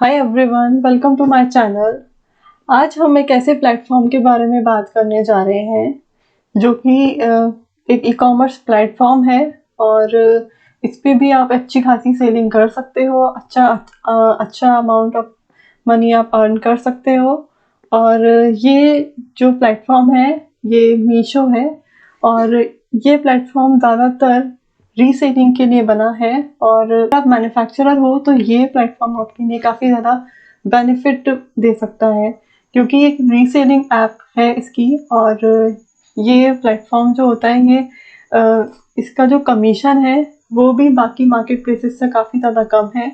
Hi everyone, welcome to my channel. आज हम एक ऐसे प्लेटफॉर्म के बारे में बात करने जा रहे हैं जो कि एक ई कॉमर्स प्लेटफॉर्म है और इस पे भी आप अच्छी खासी सेलिंग कर सकते हो। अच्छा अमाउंट ऑफ मनी आप अर्न कर सकते हो। और ये जो प्लेटफॉर्म है ये मीशो है और ये प्लेटफॉर्म ज़्यादातर रीसेलिंग के लिए बना है। और अगर आप मैन्युफैक्चरर हो तो ये प्लेटफॉर्म आपके लिए काफ़ी ज़्यादा बेनिफिट दे सकता है, क्योंकि एक रीसेलिंग ऐप है इसकी। और ये प्लेटफॉर्म जो होता है ये इसका जो कमीशन है वो भी बाकी मार्केट प्लेसेस से काफ़ी ज़्यादा कम है।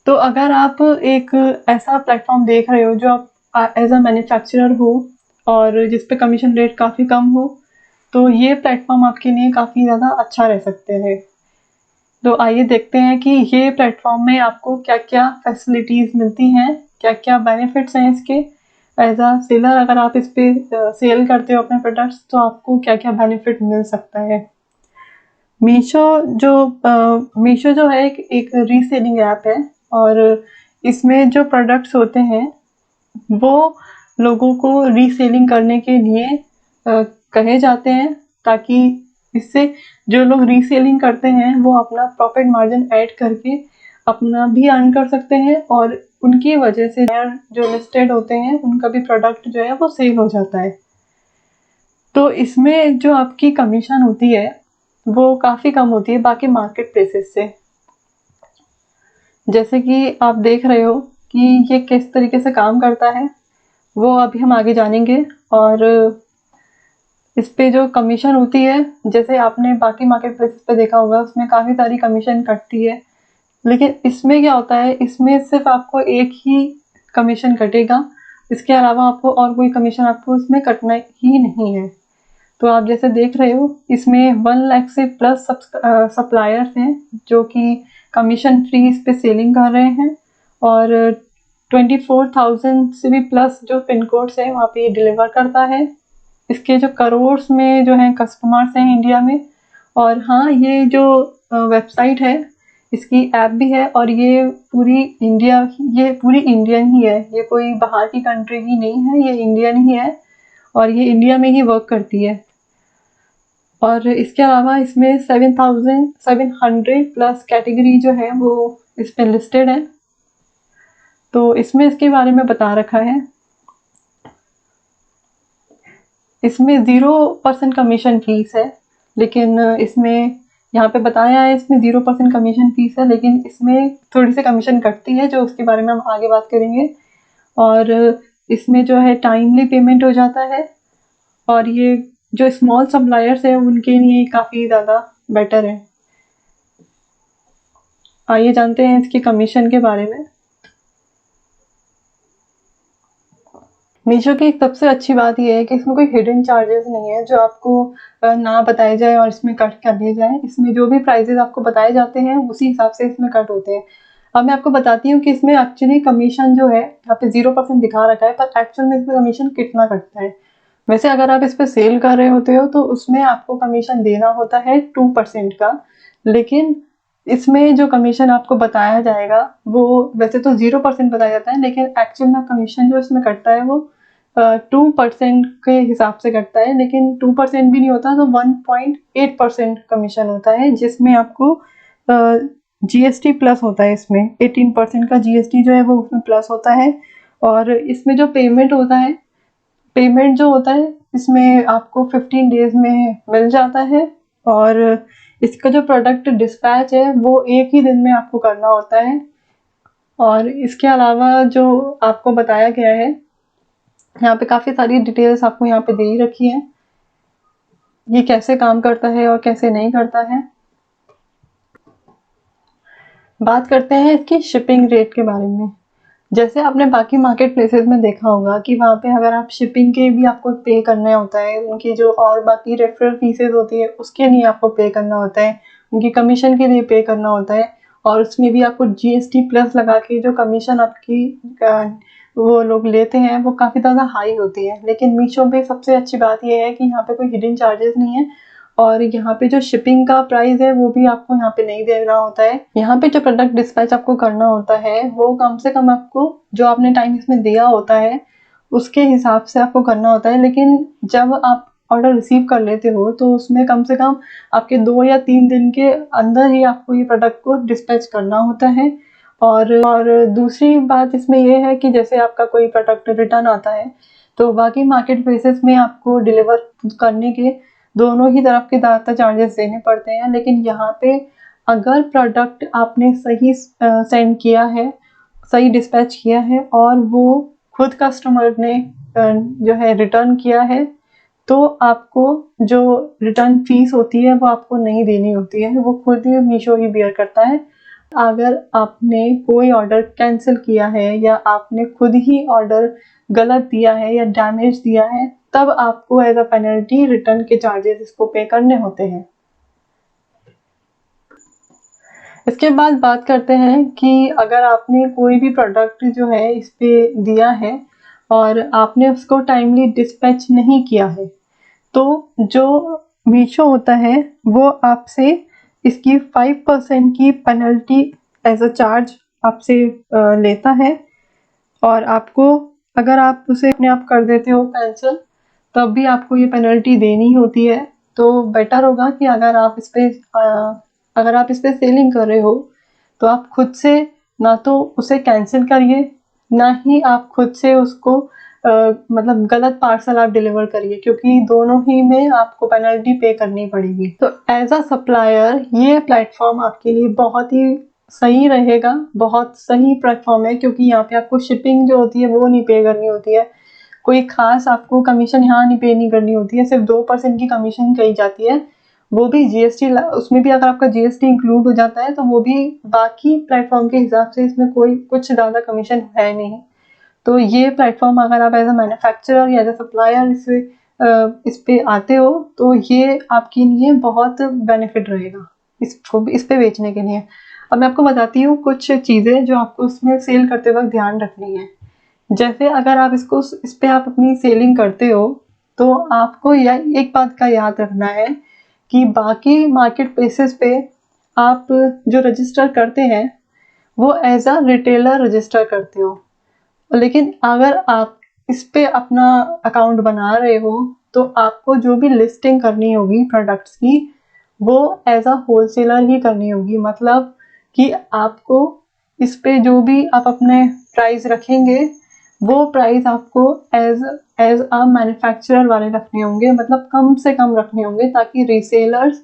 तो अगर आप एक ऐसा प्लेटफॉर्म देख रहे हो जो आप एज अ मैन्युफैक्चरर हो और जिस पे कमीशन रेट काफ़ी कम हो, तो ये प्लेटफॉर्म आपके लिए काफ़ी ज़्यादा अच्छा रह सकते हैं। तो आइए देखते हैं कि ये प्लेटफॉर्म में आपको क्या-क्या फैसिलिटीज़ मिलती हैं, क्या-क्या बेनिफिट्स हैं इसके। एज अ सेलर अगर आप इस पे सेल करते हो अपने प्रोडक्ट्स, तो आपको क्या-क्या बेनिफिट मिल सकता है। मीशो मीशो जो है एक रीसेलिंग ऐप है और इसमें जो प्रोडक्ट्स होते हैं वो लोगों को रीसेलिंग करने के लिए कहे जाते हैं, ताकि इससे जो लोग रीसेलिंग करते हैं वो अपना प्रॉफिट मार्जिन ऐड करके अपना भी अर्न कर सकते हैं और उनकी वजह से जो लिस्टेड होते हैं उनका भी प्रोडक्ट जो है वो सेल हो जाता है। तो इसमें जो आपकी कमीशन होती है वो काफ़ी कम होती है बाकी मार्केट प्लेसेस से। जैसे कि आप देख रहे हो कि ये किस तरीके से काम करता है, वो अभी हम आगे जानेंगे। और इस पे जो कमीशन होती है, जैसे आपने बाकी मार्केट प्लेसेस पे देखा होगा, उसमें काफ़ी सारी कमीशन कटती है। लेकिन इसमें क्या होता है, इसमें सिर्फ आपको एक ही कमीशन कटेगा, इसके अलावा आपको और कोई कमीशन आपको इसमें कटना ही नहीं है। तो आप जैसे देख रहे हो, इसमें 1 लाख से प्लस सप्लायर्स हैं जो कि कमीशन फ्री इस पे सेलिंग कर रहे हैं। और 24,000 से भी प्लस जो पिन कोड्स हैं वहाँ पे ये डिलीवर करता है। इसके जो करोड़्स में जो हैं कस्टमर्स हैं इंडिया में। और हाँ, ये जो वेबसाइट है इसकी ऐप भी है और ये पूरी इंडियन ही है, ये कोई बाहर की कंट्री की नहीं है, ये इंडियन ही है और ये इंडिया में ही वर्क करती है। और इसके अलावा इसमें 7,700 प्लस कैटेगरी जो है वो इस पे लिस्टेड है। तो इसमें इसके बारे में बता रखा है, इसमें 0% कमीशन फीस है। लेकिन इसमें यहाँ पे बताया है इसमें 0% कमीशन फीस है, लेकिन इसमें थोड़ी सी कमीशन कटती है जो उसके बारे में हम आगे बात करेंगे। और इसमें जो है टाइमली पेमेंट हो जाता है और ये जो स्मॉल सप्लायर्स है उनके लिए काफ़ी ज़्यादा बेटर है। आइए जानते हैं इसके कमीशन के बारे में। मीशो की सबसे अच्छी बात ये है कि इसमें कोई हिडन चार्जेस नहीं है जो आपको ना बताए जाए और इसमें कट कर दिए जाए। इसमें जो भी प्राइजेस आपको बताए जाते हैं उसी हिसाब से इसमें कट होते हैं। अब मैं आपको बताती हूँ कि इसमें एक्चुअली कमीशन जो है यहाँ पे 0% दिखा रखा है, पर एक्चुअल में इसमें कमीशन कितना कटता है। वैसे अगर आप इस पे सेल कर रहे होते हो तो उसमें आपको कमीशन देना होता है 2% का। लेकिन इसमें जो कमीशन आपको बताया जाएगा वो वैसे तो 0% बताया जाता है, लेकिन एक्चुअल में कमीशन जो इसमें कटता है वो 2% के हिसाब से कटता है। लेकिन 2% भी नहीं होता, तो 1.8% कमीशन होता है, जिसमें आपको जीएसटी प्लस होता है। इसमें 18% का जीएसटी जो है वो उसमें प्लस होता है। और इसमें जो पेमेंट जो होता है इसमें आपको 15 डेज में मिल जाता है। और इसका जो प्रोडक्ट डिस्पैच है वो एक ही दिन में आपको करना होता है। और इसके अलावा जो आपको बताया गया है, यहाँ पे काफ़ी सारी डिटेल्स आपको यहाँ पे दे ही रखी है, ये कैसे काम करता है और कैसे नहीं करता है। बात करते हैं इसकी शिपिंग रेट के बारे में। जैसे आपने बाकी मार्केट प्लेसेस में देखा होगा कि वहाँ पे अगर आप शिपिंग के भी आपको पे करना होता है, उनकी जो और बाकी रेफरल फीसेस होती है उसके लिए आपको पे करना होता है, उनकी कमीशन के लिए पे करना होता है। और उसमें भी आपको जीएसटी प्लस लगा के जो कमीशन आपकी वो लोग लेते हैं वो काफ़ी ज़्यादा हाई होती है। लेकिन मीशो पे सबसे अच्छी बात ये है कि यहाँ पे कोई हिडन चार्जेस नहीं है और यहाँ पे जो शिपिंग का प्राइस है वो भी आपको यहाँ पे नहीं देना होता है। यहाँ पे जो प्रोडक्ट डिस्पैच आपको करना होता है वो कम से कम आपको जो आपने टाइम इसमें दिया होता है उसके हिसाब से आपको करना होता है। लेकिन जब आप ऑर्डर रिसीव कर लेते हो तो उसमें कम से कम आपके 2 या 3 दिन के अंदर ही आपको ये प्रोडक्ट को डिस्पैच करना होता है। और दूसरी बात इसमें ये है कि जैसे आपका कोई प्रोडक्ट रिटर्न आता है तो बाकी मार्केट प्लेसेस में आपको डिलीवर करने के दोनों ही तरफ के ज़्यादातर चार्जेस देने पड़ते हैं। लेकिन यहाँ पे अगर प्रोडक्ट आपने सही सेंड किया है, सही डिस्पैच किया है और वो खुद कस्टमर ने जो है रिटर्न किया है तो आपको जो रिटर्न फीस होती है वो आपको नहीं देनी होती है, वो खुद ही मीशो ही बियर करता है। अगर आपने कोई ऑर्डर कैंसिल किया है या आपने खुद ही ऑर्डर गलत दिया है या डैमेज दिया है तब आपको एज अ पेनल्टी रिटर्न के चार्जेस इसको पे करने होते हैं। इसके बाद बात करते हैं कि अगर आपने कोई भी प्रोडक्ट जो है इस पे दिया है और आपने उसको टाइमली डिस्पैच नहीं किया है तो जो मीशो होता है वो आपसे इसकी 5% की पेनल्टी एज अ चार्ज आपसे लेता है। और आपको अगर आप उसे अपने आप कर देते हो कैंसिल तब भी आपको ये पेनल्टी देनी होती है। तो बेटर होगा कि अगर आप इस पे सेलिंग कर रहे हो तो आप खुद से ना तो उसे कैंसिल करिए ना ही आप खुद से उसको मतलब गलत पार्सल आप डिलीवर करिए, क्योंकि दोनों ही में आपको पेनल्टी पे करनी पड़ेगी। तो एज अ सप्लायर ये प्लेटफॉर्म आपके लिए बहुत ही सही रहेगा, बहुत सही प्लेटफॉर्म है, क्योंकि यहाँ पे आपको शिपिंग जो होती है वो नहीं पे करनी होती है, कोई खास आपको कमीशन यहाँ नहीं पे नहीं करनी होती है, सिर्फ 2% की कमीशन कही जाती है, वो भी जीएसटी, उसमें भी अगर आपका जीएसटी इंक्लूड हो जाता है तो वो भी बाकी प्लेटफॉर्म के हिसाब से इसमें कोई कुछ ज़्यादा कमीशन है नहीं। तो ये प्लेटफॉर्म अगर आप एज अ मैन्युफैक्चरर या एज अ सप्लायर इस पे आते हो तो ये आपके लिए बहुत बेनिफिट रहेगा इसको इस पे बेचने के लिए। अब मैं आपको बताती हूँ कुछ चीज़ें जो आपको इसमें सेल करते वक्त ध्यान रखनी है। जैसे अगर आप इस पे आप अपनी सेलिंग करते हो तो आपको एक बात का याद रखना है कि बाकी मार्केट प्लेसेस पे आप जो रजिस्टर करते हैं वो एज अ रिटेलर रजिस्टर करते हो, लेकिन अगर आप इस पे अपना अकाउंट बना रहे हो तो आपको जो भी लिस्टिंग करनी होगी प्रोडक्ट्स की वो एज अ होलसेलर ही करनी होगी। मतलब कि आपको इस पे जो भी आप अपने प्राइस रखेंगे वो प्राइस आपको एज एज अ मैन्युफैक्चरर वाले रखने होंगे, मतलब कम से कम रखने होंगे ताकि रीसेलर्स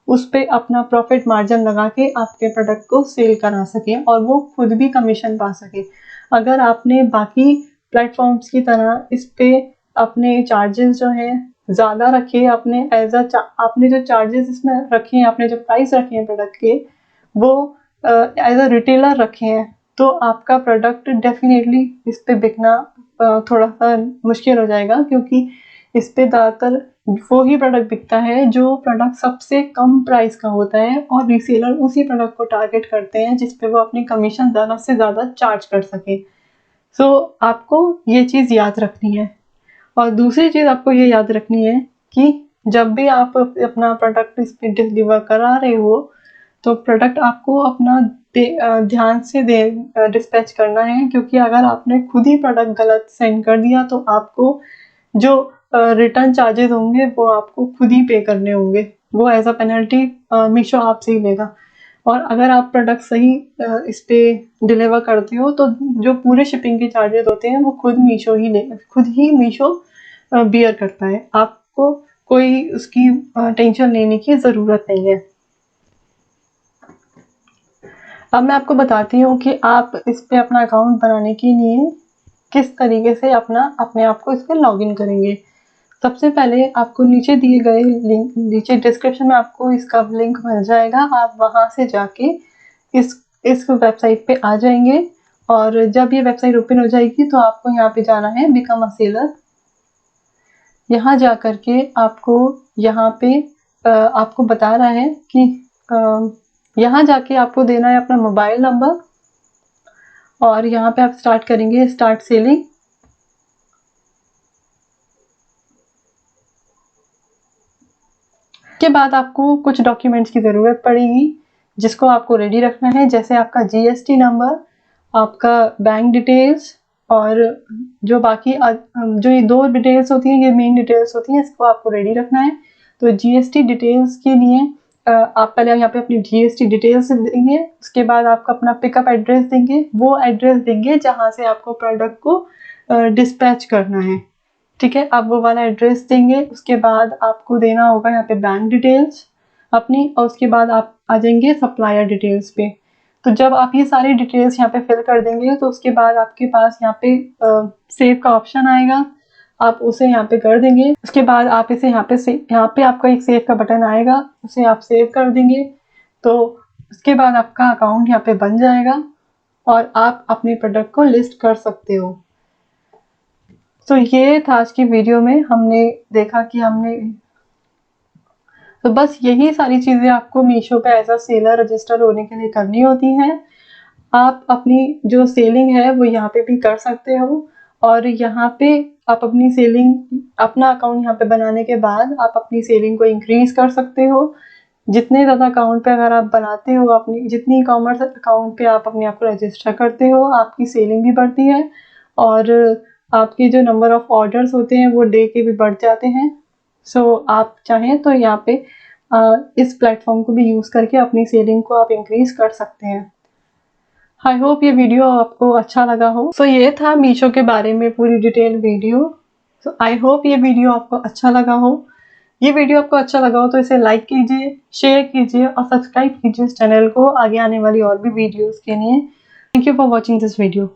उस पे अपना प्रॉफिट मार्जिन लगा के आपके प्रोडक्ट को सेल करा सकें और वो खुद भी कमीशन पा सके। अगर आपने बाकी प्लेटफॉर्म्स की तरह इस पे अपने चार्जेस जो हैं ज़्यादा रखे, आपने जो चार्जेस इसमें रखे हैं, आपने जो प्राइस रखे हैं प्रोडक्ट के वो एज अ रिटेलर रखे हैं तो आपका प्रोडक्ट डेफिनेटली इस पे बिकना थोड़ा सा मुश्किल हो जाएगा, क्योंकि इस पे ज़्यादातर वो ही प्रोडक्ट बिकता है जो प्रोडक्ट सबसे कम प्राइस का होता है और रीसेलर उसी प्रोडक्ट को टारगेट करते हैं जिस पे वो अपनी कमीशन ज़्यादा से ज़्यादा चार्ज कर सके। सो आपको ये चीज़ याद रखनी है। और दूसरी चीज़ आपको ये याद रखनी है कि जब भी आप अपना प्रोडक्ट इस पे डिलीवर करा रहे हो तो प्रोडक्ट आपको अपना ध्यान से डिस्पैच करना है, क्योंकि अगर आपने खुद ही प्रोडक्ट गलत सेंड कर दिया तो आपको जो रिटर्न चार्जेस होंगे वो आपको खुद ही पे करने होंगे, वो एज अ पेनल्टी मीशो आपसे ही लेगा। और अगर आप प्रोडक्ट सही इस पे डिलीवर करते हो तो जो पूरे शिपिंग के चार्जेस होते हैं वो खुद ही मीशो बियर करता है, आपको कोई उसकी टेंशन लेने की ज़रूरत नहीं है। अब मैं आपको बताती हूँ कि आप इस पे अपना अकाउंट बनाने के लिए किस तरीके से अपने आप को इस पे लॉगिन करेंगे। सबसे पहले आपको नीचे दिए गए लिंक, नीचे डिस्क्रिप्शन में आपको इसका लिंक मिल जाएगा, आप वहाँ से जाके इस वेबसाइट पे आ जाएंगे और जब ये वेबसाइट ओपन हो जाएगी तो आपको यहाँ पे जाना है बिकम अ सेलर। यहाँ जा कर के आपको यहाँ पे आपको बता रहा है कि यहाँ जाके आपको देना है अपना मोबाइल नंबर और यहाँ पे आप स्टार्ट करेंगे स्टार्ट सेलिंग। उसके बाद आपको कुछ डॉक्यूमेंट्स की ज़रूरत पड़ेगी जिसको आपको रेडी रखना है, जैसे आपका जीएसटी नंबर, आपका बैंक डिटेल्स और जो बाकी जो ये 2 डिटेल्स होती हैं, ये मेन डिटेल्स होती हैं, इसको आपको रेडी रखना है। तो जीएसटी डिटेल्स के लिए आप पहले यहाँ पे अपनी जीएसटी डिटेल्स देंगे, उसके बाद आपका अपना पिकअप एड्रेस देंगे, वो एड्रेस देंगे जहाँ से आपको प्रोडक्ट को डिस्पैच करना है, ठीक है। आप वो वाला एड्रेस देंगे, उसके बाद आपको देना होगा यहाँ पे बैंक डिटेल्स अपनी, और उसके बाद आप आ जाएंगे सप्लायर डिटेल्स पे। तो जब आप ये सारी डिटेल्स यहाँ पे फिल कर देंगे तो उसके बाद आपके पास यहाँ पे सेव का ऑप्शन आएगा, आप उसे यहाँ पे कर देंगे। उसके बाद आप इसे यहाँ पे आपका एक सेव का बटन आएगा, उसे आप सेव कर देंगे। तो उसके बाद आपका अकाउंट यहाँ पे बन जाएगा और आप अपने प्रोडक्ट को लिस्ट कर सकते हो। तो ये था आज की वीडियो में, हमने देखा कि तो बस यही सारी चीज़ें आपको मीशो पे एज अ सेलर रजिस्टर होने के लिए करनी होती हैं। आप अपनी जो सेलिंग है वो यहाँ पे भी कर सकते हो, और यहाँ पे आप अपनी सेलिंग, अपना अकाउंट यहाँ पे बनाने के बाद आप अपनी सेलिंग को इंक्रीज कर सकते हो। जितने ज़्यादा अकाउंट पे अगर आप बनाते हो, अपनी जितनी ई कॉमर्स अकाउंट पे आप अपने आप को रजिस्टर करते हो, आपकी सेलिंग भी बढ़ती है और आपके जो नंबर ऑफ ऑर्डर्स होते हैं वो डे के भी बढ़ जाते हैं। सो आप चाहें तो यहाँ पे इस प्लेटफॉर्म को भी यूज़ करके अपनी सेलिंग को आप इंक्रीज कर सकते हैं। आई होप ये वीडियो आपको अच्छा लगा हो। सो ये था मीशो के बारे में पूरी detail video. So I hope ये वीडियो आपको अच्छा लगा हो। ये वीडियो आपको अच्छा लगा हो तो इसे लाइक कीजिए, शेयर कीजिए और सब्सक्राइब कीजिए इस चैनल को आगे आने वाली और भी वीडियोस के लिए। Thank you for watching this video.